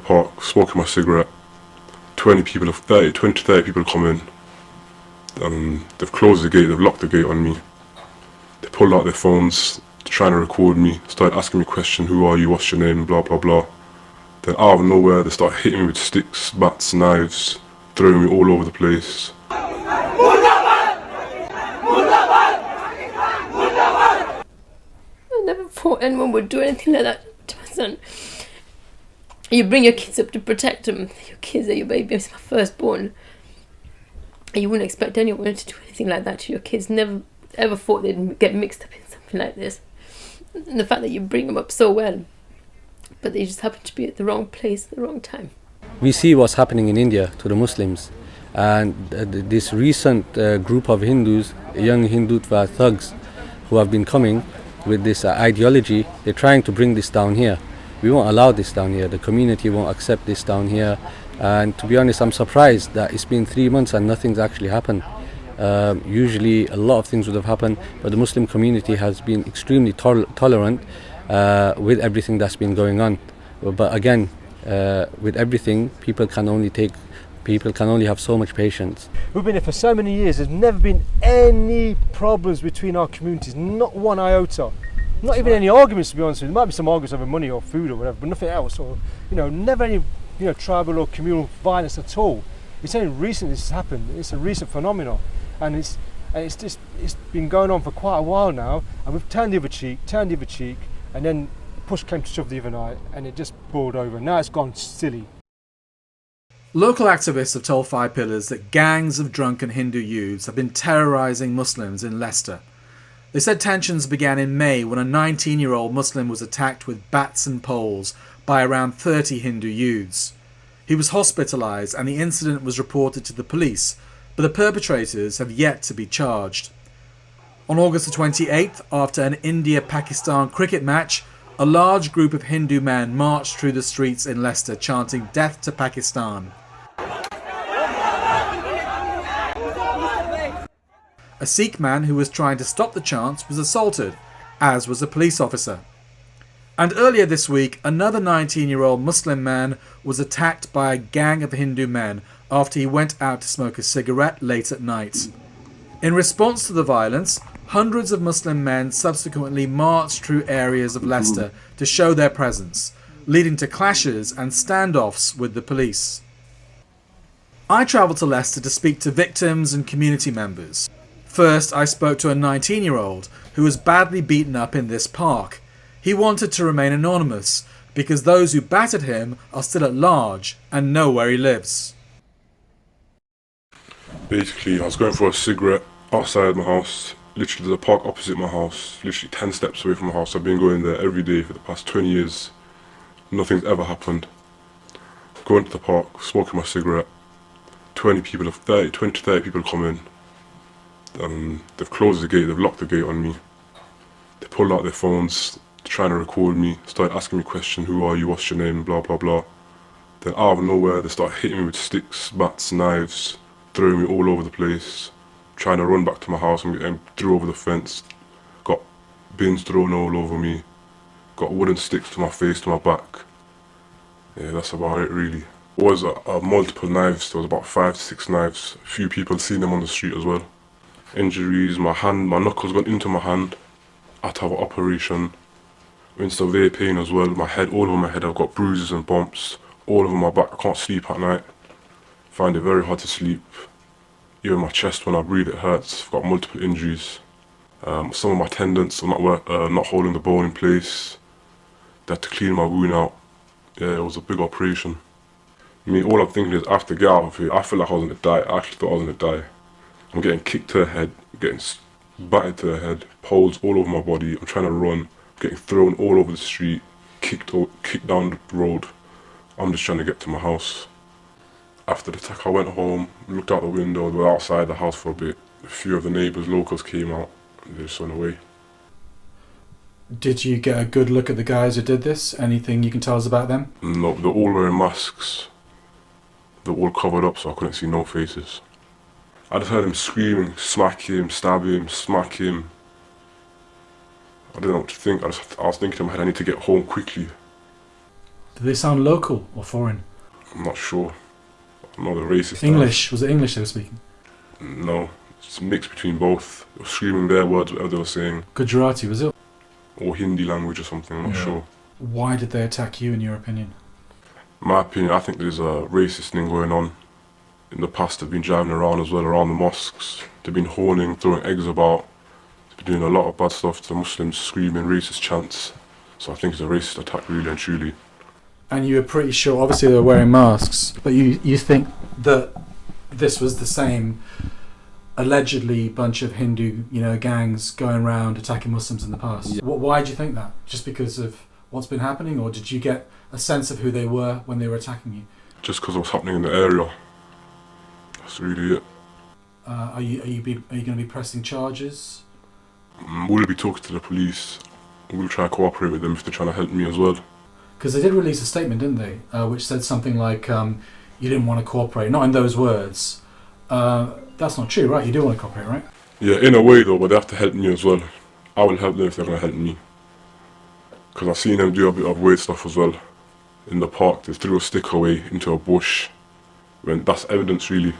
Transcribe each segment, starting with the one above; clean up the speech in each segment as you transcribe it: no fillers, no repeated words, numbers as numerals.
park, smoking my cigarette. 20 to 30 people come in. They've closed the gate, they've locked the gate on me. They pulled out their phones, trying to record me, started asking me questions, who are you, what's your name, blah blah blah. Then out of nowhere they start hitting me with sticks, bats, knives, throwing me all over the place. I never thought anyone would do anything like that to my son. You bring your kids up to protect them. Your kids are your baby. It's my firstborn. And you wouldn't expect anyone to do anything like that to your kids. Never ever thought they'd get mixed up in something like this. And the fact that you bring them up so well, but they just happen to be at the wrong place at the wrong time. We see what's happening in India to the Muslims, and this recent group of Hindus, young Hindutva thugs, who have been coming with this ideology, they're trying to bring this down here. We won't allow this down here. The community won't accept this down here. And to be honest, I'm surprised that it's been 3 months and nothing's actually happened. Usually a lot of things would have happened, but the Muslim community has been extremely tolerant with everything that's been going on. But again, with everything, people can only have so much patience. We've been here for so many years. There's never been any problems between our communities, not one iota. Not even any arguments, to be honest with you. There might be some arguments over money or food or whatever, but nothing else. Or never any tribal or communal violence at all. It's only recently this has happened. It's a recent phenomenon, and it's been going on for quite a while now. And we've turned the other cheek, and then push came to shove the other night, and it just boiled over. Now it's gone silly. Local activists have told Five Pillars that gangs of drunken Hindu youths have been terrorising Muslims in Leicester. They said tensions began in May when a 19-year-old Muslim was attacked with bats and poles by around 30 Hindu youths. He was hospitalised and the incident was reported to the police, but the perpetrators have yet to be charged. On August the 28th, after an India-Pakistan cricket match, a large group of Hindu men marched through the streets in Leicester chanting "Death to Pakistan." A Sikh man who was trying to stop the chants was assaulted, as was a police officer. And earlier this week, another 19-year-old Muslim man was attacked by a gang of Hindu men after he went out to smoke a cigarette late at night. In response to the violence, hundreds of Muslim men subsequently marched through areas of Leicester to show their presence, leading to clashes and standoffs with the police. I travelled to Leicester to speak to victims and community members. First, I spoke to a 19-year-old who was badly beaten up in this park. He wanted to remain anonymous because those who battered him are still at large and know where he lives. Basically, I was going for a cigarette outside my house. Literally, there's a park opposite my house, literally 10 steps away from my house. I've been going there every day for the past 20 years. Nothing's ever happened. Going to the park, smoking my cigarette. 20 to 30 people come in. They've closed the gate, they've locked the gate on me. They pulled out their phones, trying to record me, started asking me questions, who are you, what's your name, blah blah blah. Then out of nowhere they start hitting me with sticks, bats, knives, throwing me all over the place, trying to run back to my house and getting through over the fence. Got bins thrown all over me, got wooden sticks to my face, to my back. Yeah, that's about it really. It was multiple knives, there was about 5 to 6 knives. A few people seen them on the street as well. Injuries, my knuckles got into my hand. I had to have an operation. In severe pain as well. My head, all over my head, I've got bruises and bumps. All over my back, I can't sleep at night. Find it very hard to sleep. Even my chest, when I breathe, it hurts. I've got multiple injuries. Some of my tendons are not holding the bone in place. They had to clean my wound out. Yeah, it was a big operation. All I'm thinking is, after get out of here, I feel like I was going to die. I actually thought I was going to die. I'm getting kicked to the head, getting battered to the head, poles all over my body. I'm trying to run, getting thrown all over the street, kicked down the road. I'm just trying to get to my house. After the attack, I went home, looked out the window. They were outside the house for a bit. A few of the neighbours, locals came out, and they just went away. Did you get a good look at the guys who did this? Anything you can tell us about them? No, they're all wearing masks. They're all covered up, so I couldn't see no faces. I just heard him screaming, smack him, stab him, smack him. I didn't know what to think. I was thinking in my head, I need to get home quickly. Do they sound local or foreign? I'm not sure. I know the racist. English? Was it English they were speaking? No, it's a mix between both. They were screaming their words, whatever they were saying, Gujarati, was it? or Hindi language or something, I'm not sure. Why did they attack you, in your opinion? In my opinion, I think there's a racist thing going on. In the past, they've been driving around as well, around the mosques. They've been honing, throwing eggs about. They've been doing a lot of bad stuff to the Muslims, screaming racist chants. So I think it's a racist attack, really and truly. And you were pretty sure, obviously they were wearing masks, but you think that this was the same allegedly bunch of Hindu, gangs going around attacking Muslims in the past? Yeah. Why do you think that? Just because of what's been happening, or did you get a sense of who they were when they were attacking you? Just because of what's happening in the area. That's really it. Are you going to be pressing charges? We'll be talking to the police. We'll try to cooperate with them if they're trying to help me as well. Because they did release a statement, didn't they? Which said something like, you didn't want to cooperate. Not in those words. That's not true, right? You do want to cooperate, right? Yeah, in a way though, but they have to help me as well. I will help them if they're going to help me. Because I've seen them do a bit of weird stuff as well. In the park, they threw a stick away into a bush. When that's evidence really.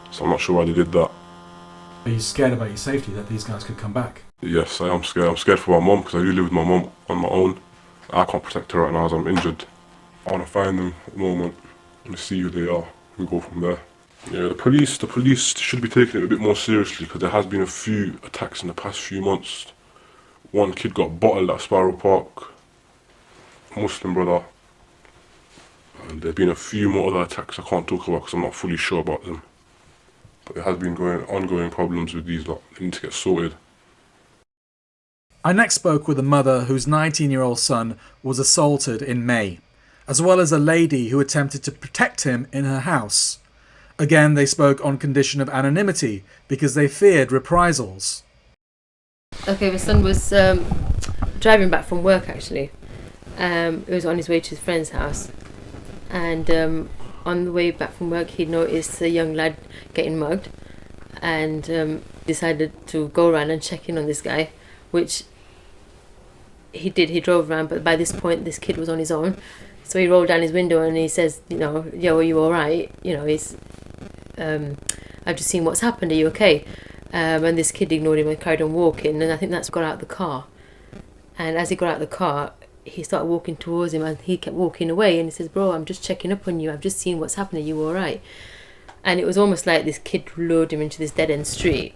So I'm not sure why they did that. Are you scared about your safety, that these guys could come back? Yes, I am scared. I'm scared for my mum because I do live with my mum on my own. I can't protect her right now as I'm injured. I want to find them at the moment and see who they are. We go from there. Yeah, the police should be taking it a bit more seriously because there has been a few attacks in the past few months. One kid got bottled at Sparrow Park, a Muslim brother. And there have been a few more other attacks I can't talk about because I'm not fully sure about them. But there has been ongoing problems with these lot. They need to get sorted. I next spoke with a mother whose 19-year-old son was assaulted in May, as well as a lady who attempted to protect him in her house. Again, they spoke on condition of anonymity because they feared reprisals. Okay, my son was driving back from work actually. He was on his way to his friend's house, and on the way back from work he noticed a young lad getting mugged, and decided to go around and check in on this guy, which he did. He drove around, but by this point this kid was on his own, so he rolled down his window and he says, yo, are you alright? He's I've just seen what's happened, are you okay? And this kid ignored him and carried on walking, and I think that's got out of the car. And as he got out of the car, he started walking towards him, and he kept walking away, and he says, bro, I'm just checking up on you, I've just seen what's happened, are you alright? And it was almost like this kid lured him into this dead-end street,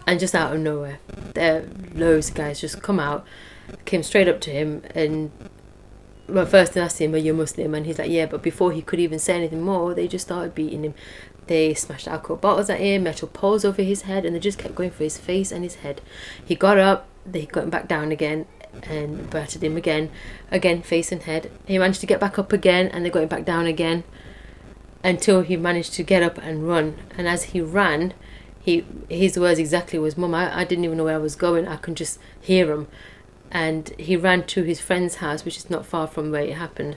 and just out of nowhere, there loads of guys just come out, came straight up to him, and well, first they asked him, are you Muslim? And he's like, yeah, but before he could even say anything more, they just started beating him. They smashed alcohol bottles at him, metal poles over his head, and they just kept going for his face and his head. He got up, they got him back down again, and battered him again, face and head. He managed to get back up again, and they got him back down again, until he managed to get up and run. And as he ran, his words exactly was, Mum, I didn't even know where I was going, I could just hear him. And he ran to his friend's house, which is not far from where it happened,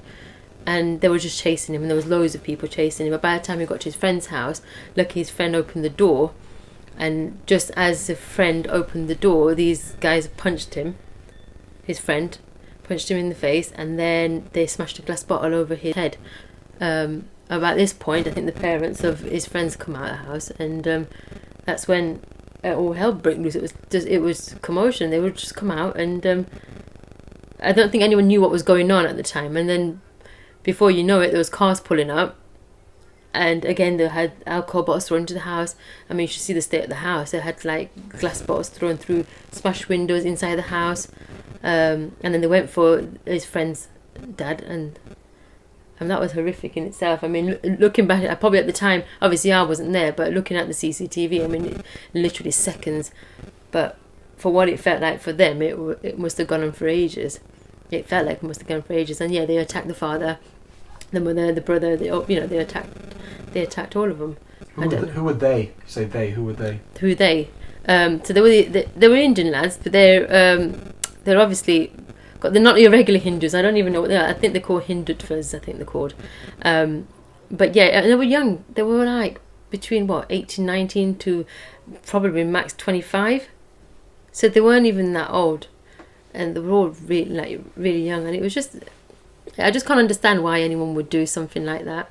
and they were just chasing him, and there was loads of people chasing him. But by the time he got to his friend's house, lucky his friend opened the door, and just as the friend opened the door, these guys punched him. His friend punched him in the face, and then they smashed a glass bottle over his head. About this point, I think the parents of his friends come out of the house, and that's when all hell broke loose. It was commotion. They would just come out, and I don't think anyone knew what was going on at the time. And then, before you know it, there was cars pulling up, and again they had alcohol bottles thrown into the house. I mean, you should see the state of the house. They had like glass bottles thrown through, smashed windows inside the house, and then they went for his friend's dad, and that was horrific in itself. I mean, looking back, probably at the time, obviously I wasn't there, but looking at the CCTV, I mean, literally seconds. But for what it felt like for them, it must have gone on for ages. It felt like it must have gone for ages. And yeah, they attacked the father, the mother, the brother. They attacked all of them. Who were they? Say they. Who were they? Who they? So they were Indian lads, but they're obviously. They're not your regular Hindus. I don't even know what they are. I think they're called Hindutvas, I think they're called. But yeah, they were young. They were like between 18, 19 to probably max 25. So they weren't even that old. And they were all really young. And it was just I just can't understand why anyone would do something like that.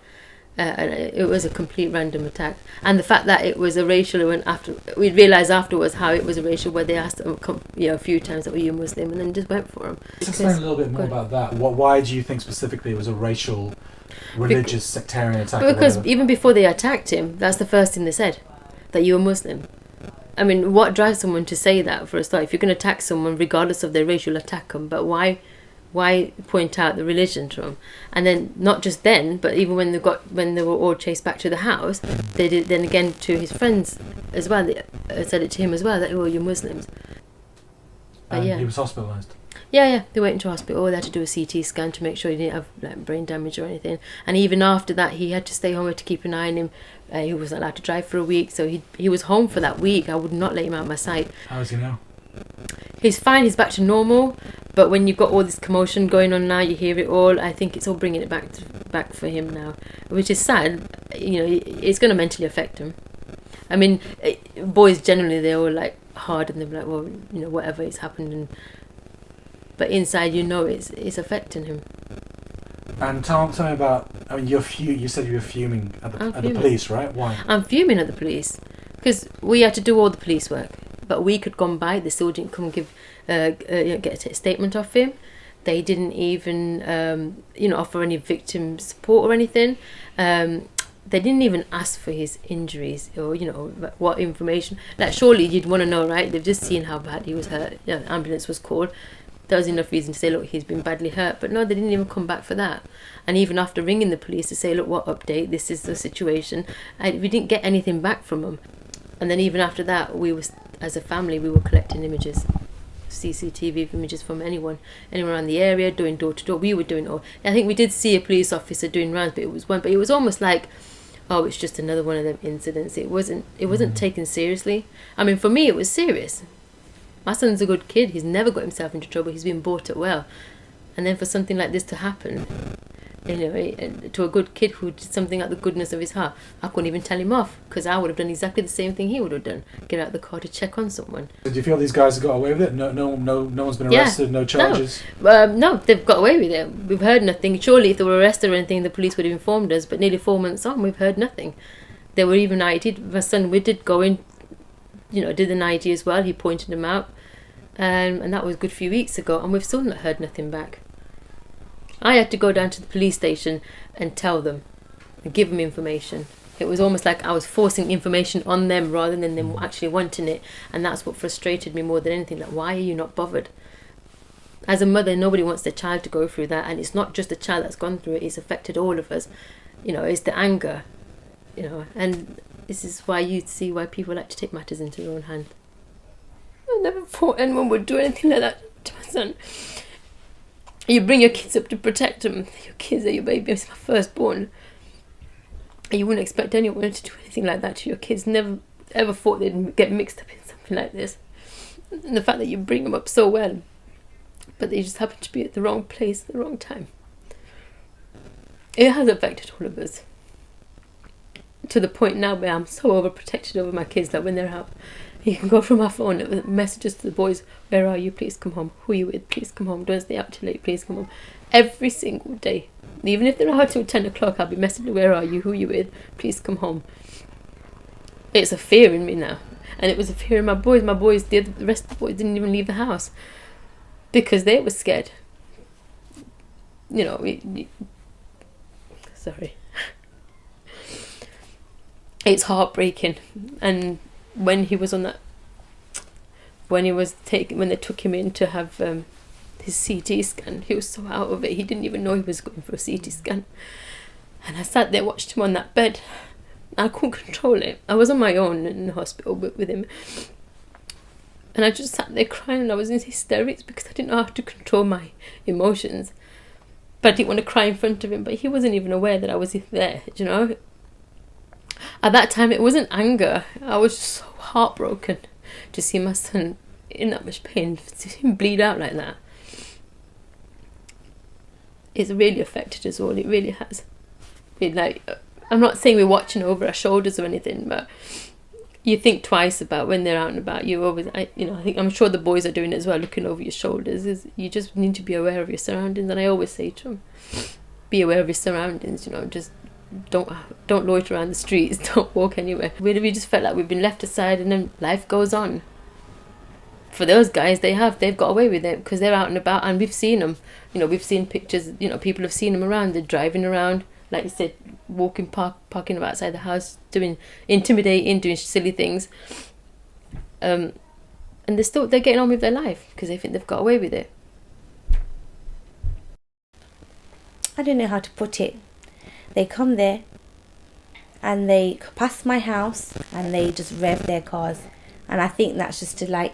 And it was a complete random attack, and the fact that it was a racial, when after we realised afterwards how it was a racial, where they asked him, a few times that were you Muslim, and then just went for him. Just explain a little bit more about that. Why do you think specifically it was a racial, religious, sectarian attack? Because even before they attacked him, that's the first thing they said, that you were Muslim. I mean, what drives someone to say that for a start? If you're going to attack someone, regardless of their race, you'll attack them. But why point out the religion to them? And then not just then, but even when they were all chased back to the house, they did then again to his friends as well. They said it to him as well, that you're Muslims. But and he was hospitalised. Yeah, they went into hospital. They had to do a CT scan to make sure he didn't have like brain damage or anything. And even after that, he had to stay home to keep an eye on him. He wasn't allowed to drive for a week, so he was home for that week. I would not let him out of my sight. How is he now? He's fine. He's back to normal. But when you've got all this commotion going on now, you hear it all. I think it's all bringing it back for him now, which is sad. It's going to mentally affect him. I mean, boys generally, they're all like hard and they're like, well, whatever has happened, but inside, it's affecting him. And tell me about. I mean, you said you were fuming at the police, right? Why? I'm fuming at the police because we had to do all the police work, but a week had gone by. They still didn't come and get a statement off him. They didn't even offer any victim support or anything. They didn't even ask for his injuries or what information. Like, surely you'd want to know, right? They've just seen how bad he was hurt. The ambulance was called. There was enough reason to say, look, he's been badly hurt. But no, they didn't even come back for that. And even after ringing the police to say, look, what update? This is the situation. We didn't get anything back from them. And then even after that, as a family, we were collecting images, CCTV images from anyone around the area, doing door to door. We were doing all. I think we did see a police officer doing rounds, but it was almost like, oh, it's just another one of them incidents. It wasn't taken seriously. I mean, for me, it was serious. My son's a good kid. He's never got himself into trouble. He's been brought up well. And then for something like this to happen, to a good kid who did something out of the goodness of his heart, I couldn't even tell him off, because I would have done exactly the same thing he would have done. Get out of the car to check on someone. Do you feel these guys have got away with it? No one's been arrested, no charges? No, they've got away with it. We've heard nothing. Surely if they were arrested or anything, the police would have informed us, but nearly 4 months on, we've heard nothing. They were even ID'd. My son, we did go in, did an ID as well. He pointed them out. And that was a good few weeks ago, and we've still not heard nothing back. I had to go down to the police station and tell them and give them information. It was almost like I was forcing information on them rather than them actually wanting it, and that's what frustrated me more than anything. Like, why are you not bothered? As a mother, nobody wants their child to go through that, and it's not just the child that's gone through it, it's affected all of us. It's the anger, and this is why you see why people like to take matters into their own hand. I never thought anyone would do anything like that to my son. You bring your kids up to protect them. Your kids are your baby. It's my firstborn. And you wouldn't expect anyone to do anything like that to your kids. Never ever thought they'd get mixed up in something like this. And the fact that you bring them up so well, but they just happen to be at the wrong place at the wrong time. It has affected all of us. To the point now where I'm so overprotected over my kids that when they're out, you can go through my phone with messages to the boys, where are you, please come home, who are you with, please come home, don't stay out too late, please come home. Every single day. Even if they're out till 10 o'clock, I'll be messaging, where are you, who are you with, please come home. It's a fear in me now. And it was a fear in my boys. The rest of the boys didn't even leave the house because they were scared. Sorry. It's heartbreaking. And when he was on that, when they took him in to have his CT scan, he was so out of it, he didn't even know he was going for a CT scan. And I sat there, watched him on that bed. I couldn't control it. I was on my own in the hospital with him. And I just sat there crying, and I was in hysterics because I didn't know how to control my emotions. But I didn't want to cry in front of him, but he wasn't even aware that I was there, At that time, it wasn't anger. I was just so heartbroken to see my son in that much pain, to see him bleed out like that. It's really affected us all. It really has. I'm not saying we're watching over our shoulders or anything, but you think twice about when they're out and about. You always, I think I'm sure the boys are doing it as well, looking over your shoulders. Is you just need to be aware of your surroundings, and I always say to them, be aware of your surroundings. Just don't loiter around the streets, don't walk anywhere. We just felt like we've been left aside, and then life goes on. For those guys, they've got away with it because they're out and about, and we've seen them. We've seen pictures. People have seen them around. They're driving around, like you said, walking, parking outside the house, intimidating, doing silly things. And they're getting on with their life because they think they've got away with it. I don't know how to put it. They come there and they pass my house and they just rev their cars, and I think that's just to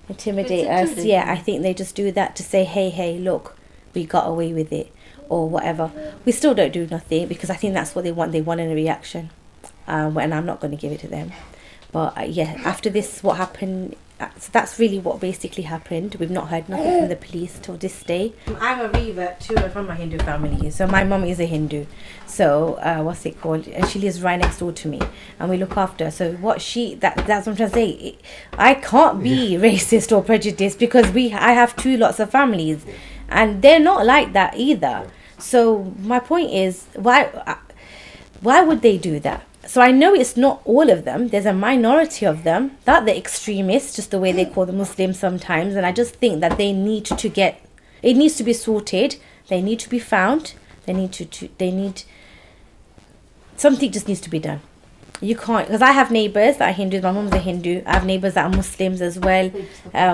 intimidate us. Yeah, I think they just do that to say, hey, look, we got away with it, or whatever. We still don't do nothing because I think that's what they want. They want a reaction, and I'm not going to give it to them. But after this, what happened? So that's really what basically happened. We've not heard nothing from the police till this day. I'm a revert from a Hindu family. So my mum is a Hindu. So what's it called? And she lives right next door to me, and we look after her. So that's what I'm trying to say. I can't be racist or prejudiced because I have two lots of families, and they're not like that either. So my point is, why would they do that? So I know it's not all of them. There's a minority of them that they're extremists, just the way they call the Muslims sometimes. And I just think that it needs to be sorted. They need to be found. Something just needs to be done. You can't, because I have neighbours that are Hindus. My mum's a Hindu. I have neighbours that are Muslims as well.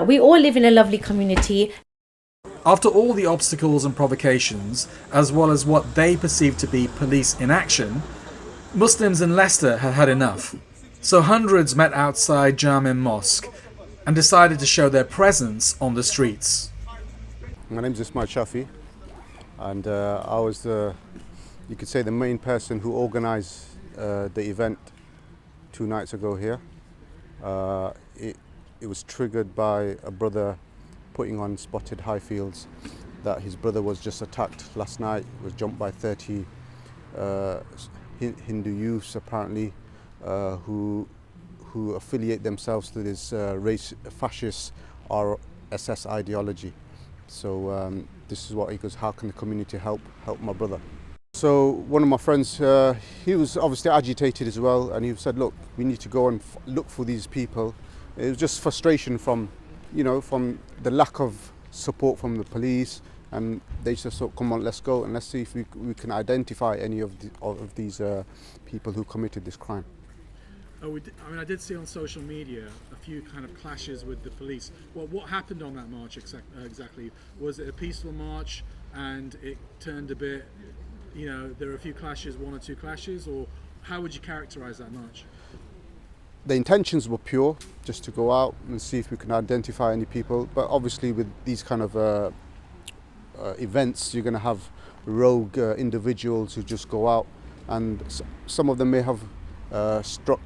We all live in a lovely community. After all the obstacles and provocations, as well as what they perceive to be police inaction, Muslims in Leicester had had enough. So hundreds met outside Jami Mosque and decided to show their presence on the streets. My name is Ismail Shafi, and I was you could say the main person who organised the event 2 nights ago here. It was triggered by a brother putting on spotted high fields that his brother was just attacked last night, was jumped by 30 Hindu youths apparently, who affiliate themselves to this race fascist RSS ideology. So this is what he goes, how can the community help my brother? So one of my friends, he was obviously agitated as well, and he said, look, we need to go and look for these people. It was just frustration from the lack of support from the police, and they just thought, come on, let's go and let's see if we can identify any of these people who committed this crime. I did see on social media a few kind of clashes with the police. Well, what happened on that march exactly? Was it a peaceful march and it turned a bit, there were a few clashes, 1 or 2 clashes, or how would you characterize that march? The intentions were pure, just to go out and see if we can identify any people. But obviously with these kind of events, you're going to have rogue individuals who just go out, and some of them may have struck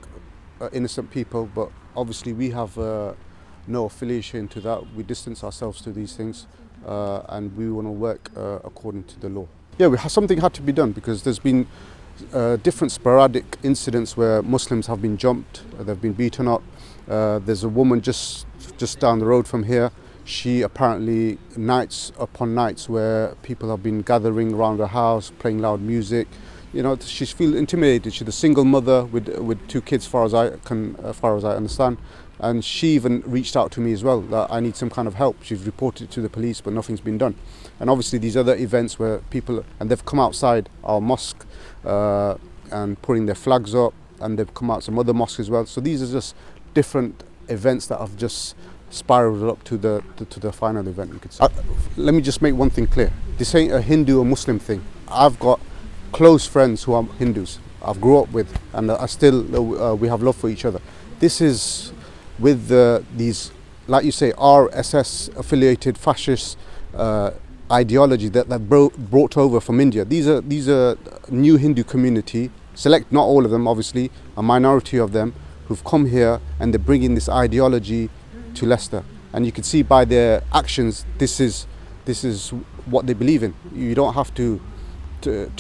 innocent people, but obviously we have no affiliation to that. We distance ourselves to these things, and we want to work according to the law. Yeah, something had to be done because there's been different sporadic incidents where Muslims have been jumped, they've been beaten up. There's a woman just down the road from here. She apparently, nights upon nights, where people have been gathering around her house, playing loud music. She's feeling intimidated. She's a single mother with 2 kids, as far as I understand. And she even reached out to me as well, that I need some kind of help. She's reported it to the police, but nothing's been done. And obviously these other events where people, and they've come outside our mosque and putting their flags up, and they've come out some other mosques as well. So these are just different events that have just spiraled up to the final event, you could say. Let me just make one thing clear. This ain't a Hindu or Muslim thing. I've got close friends who are Hindus, I've grew up with, and I still, we have love for each other. This is with these, like you say, RSS affiliated fascist ideology that brought over from India. These are new Hindu community, select, not all of them obviously, a minority of them who've come here, and they're bringing this ideology to Leicester. And you can see by their actions, this is what they believe in. You don't have to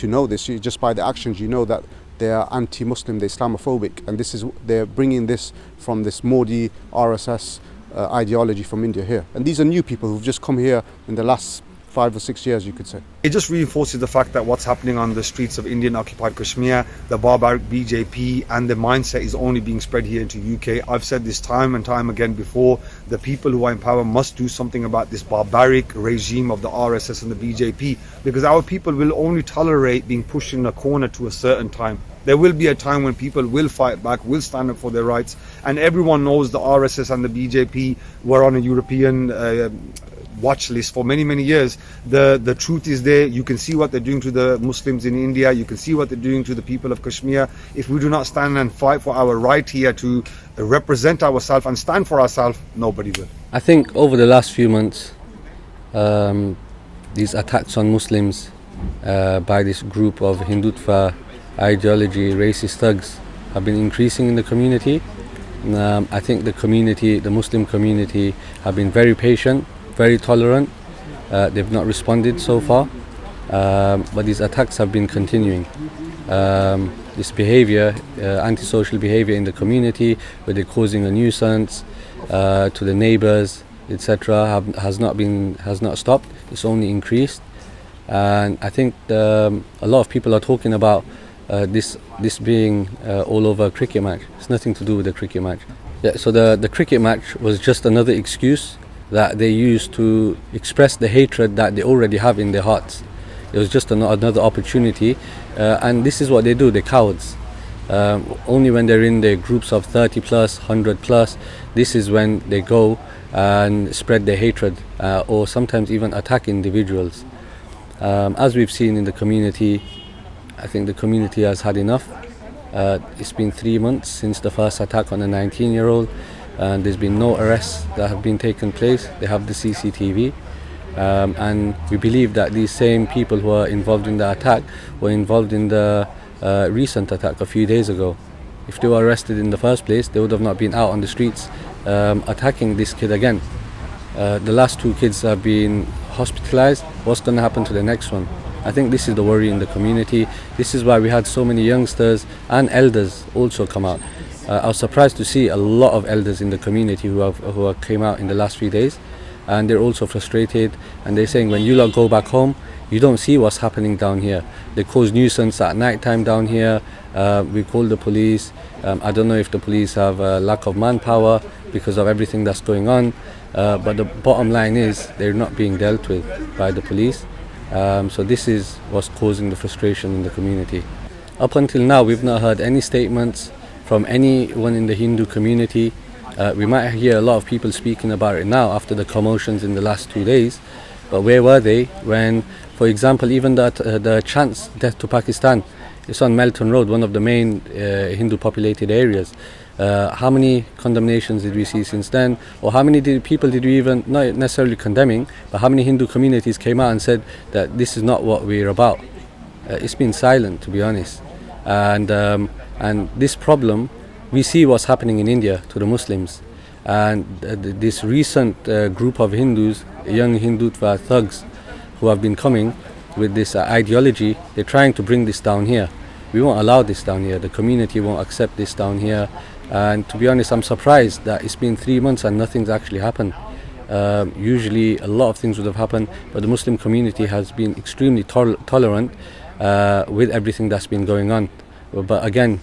know this. Just by the actions, you know that they are anti-Muslim, they're Islamophobic, and they're bringing this from this Modi RSS ideology from India here. And these are new people who've just come here in the last 5 or 6 years, you could say. It just reinforces the fact that what's happening on the streets of Indian occupied Kashmir, the barbaric BJP and the mindset is only being spread here into UK. I've said this time and time again before, the people who are in power must do something about this barbaric regime of the RSS and the BJP, because our people will only tolerate being pushed in a corner to a certain time. There will be a time when people will fight back, will stand up for their rights, and everyone knows the RSS and the BJP were on a European watch list for many years. The truth is there. You can see what they're doing to the Muslims in India. You can see what they're doing to the people of Kashmir. If we do not stand and fight for our right here to represent ourselves and stand for ourselves, nobody will. I think over the last few months, these attacks on Muslims by this group of Hindutva ideology, racist thugs, have been increasing in the community. I think the Muslim community have been very patient, very tolerant. They've not responded so far, but these attacks have been continuing. This behavior, antisocial behavior in the community, where they're causing a nuisance to the neighbors, etc., has not stopped. It's only increased, and I think a lot of people are talking about this being all over a cricket match. It's nothing to do with the cricket match. Yeah, so the cricket match was just another excuse that they used to express the hatred that they already have in their hearts. It was just another opportunity, and this is what they do, they're cowards. Only when they're in their groups of 30 plus, 100 plus, this is when they go and spread their hatred, or sometimes even attack individuals. As we've seen in the community, I think the community has had enough. It's been 3 months since the first attack on a 19-year-old. And there's been no arrests that have been taken place. They have the CCTV, and we believe that these same people who are involved in the attack were involved in the recent attack a few days ago. If they were arrested in the first place, they would have not been out on the streets attacking this kid again. The last 2 kids have been hospitalized. What's going to happen to the next one? I think this is the worry in the community. This is why we had so many youngsters and elders also come out. I was surprised to see a lot of elders in the community who came out in the last few days, and they're also frustrated, and they're saying when you lot go back home, you don't see what's happening down here. They cause nuisance at night time down here. We call the police. I don't know if the police have a lack of manpower because of everything that's going on, but the bottom line is they're not being dealt with by the police. So this is what's causing the frustration in the community. Up until now, we've not heard any statements from anyone in the Hindu community. We might hear a lot of people speaking about it now after the commotions in the last 2 days, but where were they when, for example, even the chants Death to Pakistan, it's on Melton Road, one of the main Hindu populated areas. How many condemnations did we see since then, or how many people did we even, not necessarily condemning, but how many Hindu communities came out and said that this is not what we're about? It's been silent, to be honest. And this problem, we see what's happening in India to the Muslims, and this recent group of Hindus, young Hindutva thugs, who have been coming with this ideology, they're trying to bring this down here. We won't allow this down here. The community won't accept this down here. And to be honest, I'm surprised that it's been 3 months and nothing's actually happened. Usually a lot of things would have happened, but the Muslim community has been extremely tolerant with everything that's been going on. But again,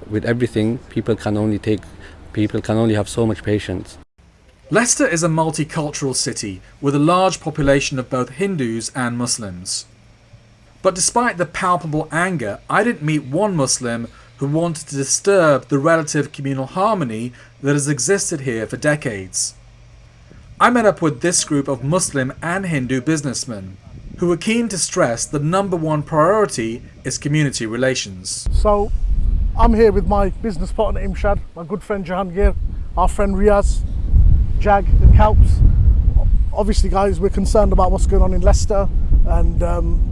with everything, people can only have so much patience. Leicester is a multicultural city with a large population of both Hindus and Muslims. But despite the palpable anger, I didn't meet one Muslim who wanted to disturb the relative communal harmony that has existed here for decades. I met up with this group of Muslim and Hindu businessmen who were keen to stress the number one priority is community relations. So I'm here with my business partner Imshad, my good friend Jahangir, our friend Riaz, Jag and Kalps. Obviously guys, we're concerned about what's going on in Leicester and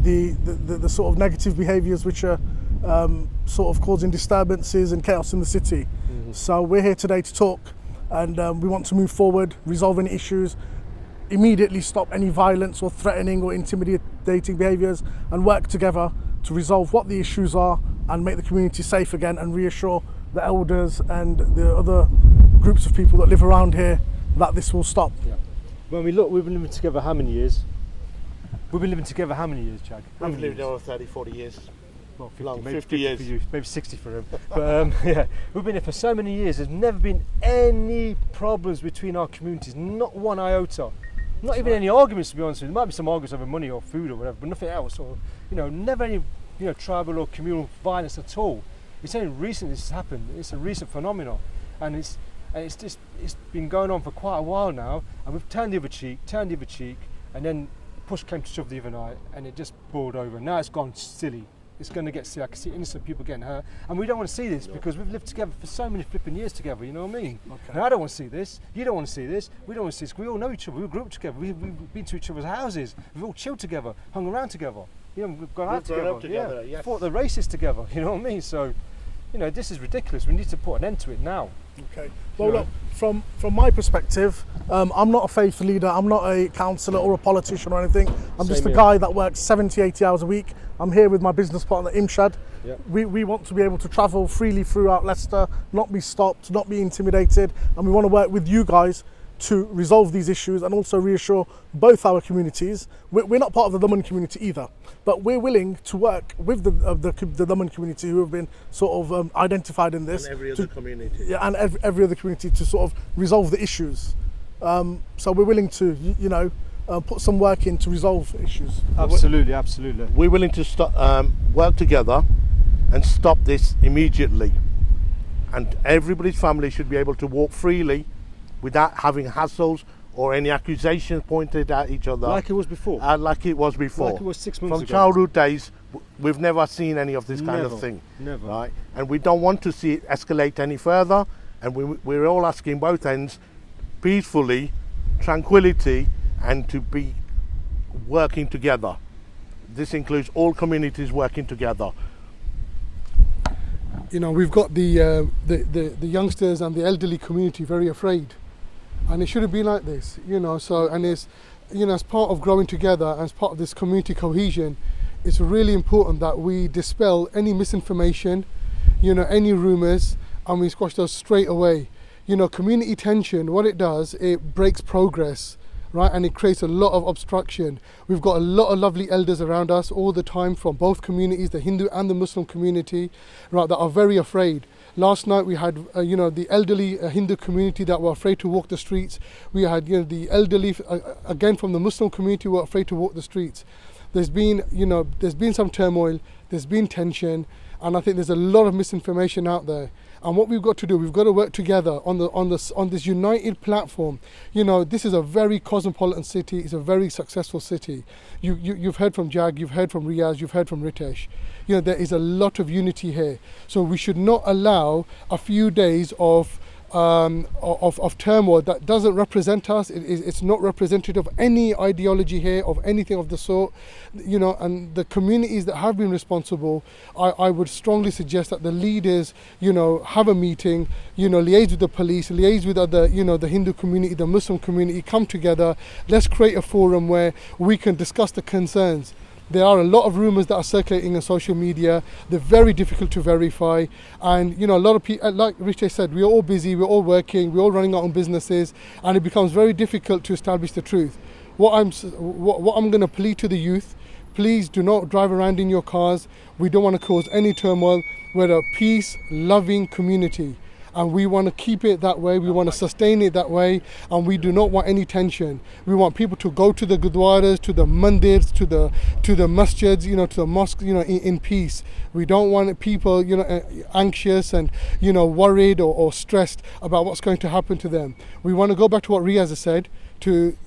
the sort of negative behaviours which are sort of causing disturbances and chaos in the city. So we're here today to talk, and we want to move forward, resolve any issues, immediately stop any violence or threatening or intimidating behaviours, and work together to resolve what the issues are and make the community safe again and reassure the elders and the other groups of people that live around here that this will stop. When we look, we've been living together how many years? We've been living together how many years, Chad? I've lived over 30, 40 years. Well, 50, Long, maybe 50 years. For you, maybe 60 for him. But yeah, we've been here for so many years. There's never been any problems between our communities, not one iota. Not even any arguments, to be honest with you. There might be some arguments over money or food or whatever, but nothing else. Or, never any, tribal or communal violence at all. It's only recently this has happened. It's a recent phenomenon, and it's been going on for quite a while now. And we've turned the other cheek, and then push came to shove the other night, and it just boiled over. Now it's gone silly. It's going to get silly. I can see innocent people getting hurt, and we don't want to see this because we've lived together for so many flipping years together. You know what I mean? Okay. And I don't want to see this. You don't want to see this. We don't want to see this. We all know each other. We grew up together. We've been to each other's houses. We've all chilled together, hung around together. We've gone out grown up together. together, yes. Fought the races together. You know what I mean? So, this is ridiculous. We need to put an end to it now. Okay. Well, look, from my perspective, I'm not a faith leader. I'm not a councillor or a politician or anything. I'm just a guy that works 70, 80 hours a week. I'm here with my business partner, Imshad. Yep. We want to be able to travel freely throughout Leicester, not be stopped, not be intimidated, and we want to work with you guys to resolve these issues and also reassure both our communities. We're not part of the Laman community either, but we're willing to work with the Laman community who have been sort of identified in this. And every other community. Yeah, and every other community to sort of resolve the issues. So we're willing to, put some work in to resolve issues. Absolutely. We're willing to stop, work together and stop this immediately. And everybody's family should be able to walk freely without having hassles or any accusations pointed at each other. Like it was before. Like it was before. Like it was 6 months From ago. childhood days, we've never seen any of this kind of thing. Never. Right? And we don't want to see it escalate any further. And we're all asking both ends peacefully, tranquility, and to be working together. This includes all communities working together. We've got the youngsters and the elderly community very afraid, and it shouldn't be like this. So, and it's, as part of growing together, as part of this community cohesion, it's really important that we dispel any misinformation, any rumours, and we squash those straight away. Community tension, what it does, it breaks progress, right? And it creates a lot of obstruction. We've got a lot of lovely elders around us all the time from both communities, the Hindu and the Muslim community, right, that are very afraid. Last night we had, the elderly Hindu community that were afraid to walk the streets. We had, the elderly, again from the Muslim community, who were afraid to walk the streets. There's been some turmoil, there's been tension, and I think there's a lot of misinformation out there. And what we've got to do, we've got to work together on this united platform. This is a very cosmopolitan city. It's a very successful city. You've heard from Jag, you've heard from Riaz, you've heard from Ritesh. There is a lot of unity here. So we should not allow a few days of turmoil that doesn't represent us. It's not representative of any ideology here, of anything of the sort. And the communities that have been responsible, I would strongly suggest that the leaders, have a meeting, liaise with the police, liaise with other, the Hindu community, the Muslim community, come together. Let's create a forum where we can discuss the concerns. There are a lot of rumours that are circulating on social media. They're very difficult to verify, and a lot of people, like Ritesh said, we're all busy, we're all working, we're all running our own businesses, and it becomes very difficult to establish the truth. What I'm going to plead to the youth: please do not drive around in your cars. We don't want to cause any turmoil. We're a peace-loving community, and we want to keep it that way. We want to sustain it that way, and we do not want any tension. We want people to go to the gurdwaras, to the mandirs, to the masjids, to the mosques, in peace. We don't want people, anxious and worried or stressed about what's going to happen to them. We want to go back to what Riaz has said, to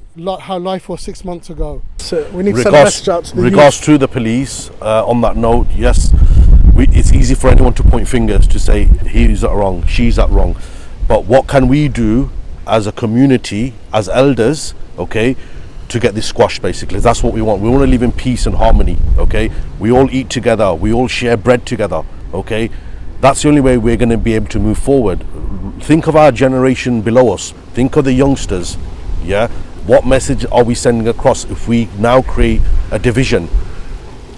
how life was 6 months ago. So we need to send a message out to the regards to the police. On that note, yes. It's easy for anyone to point fingers to say he's that wrong, she's that wrong, but what can we do as a community, as elders, okay, to get this squashed? Basically, that's what we want. We want to live in peace and harmony, okay? We all eat together, we all share bread together, okay? That's the only way we're going to be able to move forward. Think of our generation below us, think of the youngsters, yeah? What message are we sending across if we now create a division? Do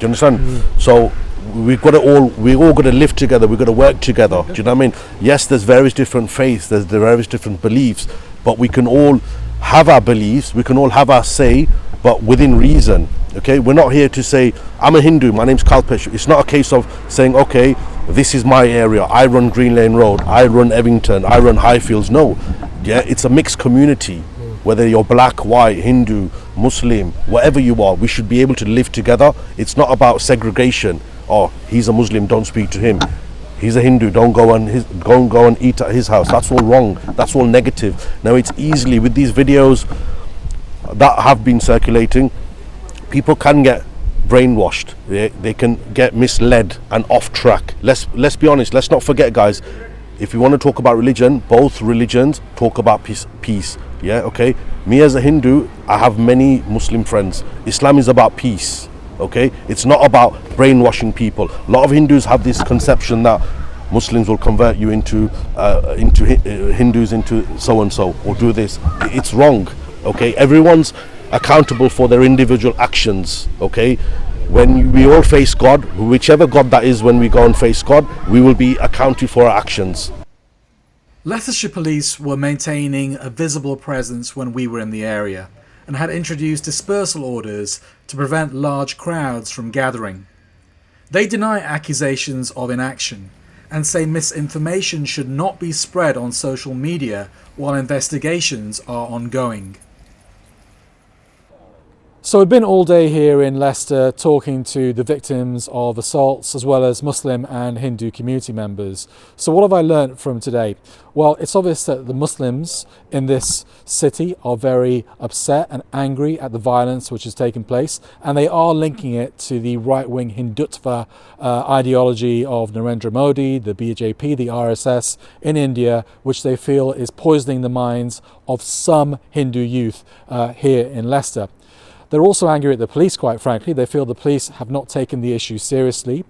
you understand? So we all got to live together. We've got to work together. Do you know what I mean? Yes, there's various different faiths, there's the various different beliefs, but we can all have our beliefs, we can all have our say, but within reason. Okay, we're not here to say I'm a Hindu, my name's Kalpesh. It's not a case of saying, okay, this is my area, I run Green Lane Road, I run Evington, I run Highfields. No, yeah, it's a mixed community. Whether you're black, white, Hindu, Muslim, whatever you are, we should be able to live together. It's not about segregation. Oh, he's a Muslim, don't speak to him. He's a Hindu, don't go and eat at his house. That's all wrong. That's all negative. Now, it's easily, with these videos that have been circulating, people can get brainwashed. They can get misled and off track. Let's be honest. Let's not forget, guys. If you want to talk about religion, both religions talk about peace. Yeah, okay. Me as a Hindu, I have many Muslim friends. Islam is about peace. Okay, it's not about brainwashing people. A lot of Hindus have this conception that Muslims will convert you into Hindus into so and so, or do this. It's wrong. Okay, everyone's accountable for their individual actions. Okay, when we all face God, whichever God that is, when we go and face God, we will be accounted for our actions. Leicestershire police were maintaining a visible presence when we were in the area and had introduced dispersal orders to prevent large crowds from gathering. They deny accusations of inaction and say misinformation should not be spread on social media while investigations are ongoing. So we've been all day here in Leicester talking to the victims of assaults as well as Muslim and Hindu community members. So what have I learnt from today? Well, it's obvious that the Muslims in this city are very upset and angry at the violence which has taken place, and they are linking it to the right-wing Hindutva ideology of Narendra Modi, the BJP, the RSS in India, which they feel is poisoning the minds of some Hindu youth here in Leicester. They're also angry at the police, quite frankly. They feel the police have not taken the issue seriously.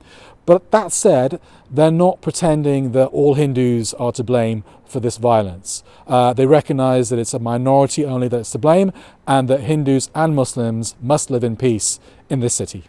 But that said, they're not pretending that all Hindus are to blame for this violence. They recognise that it's a minority only that's to blame, and that Hindus and Muslims must live in peace in this city.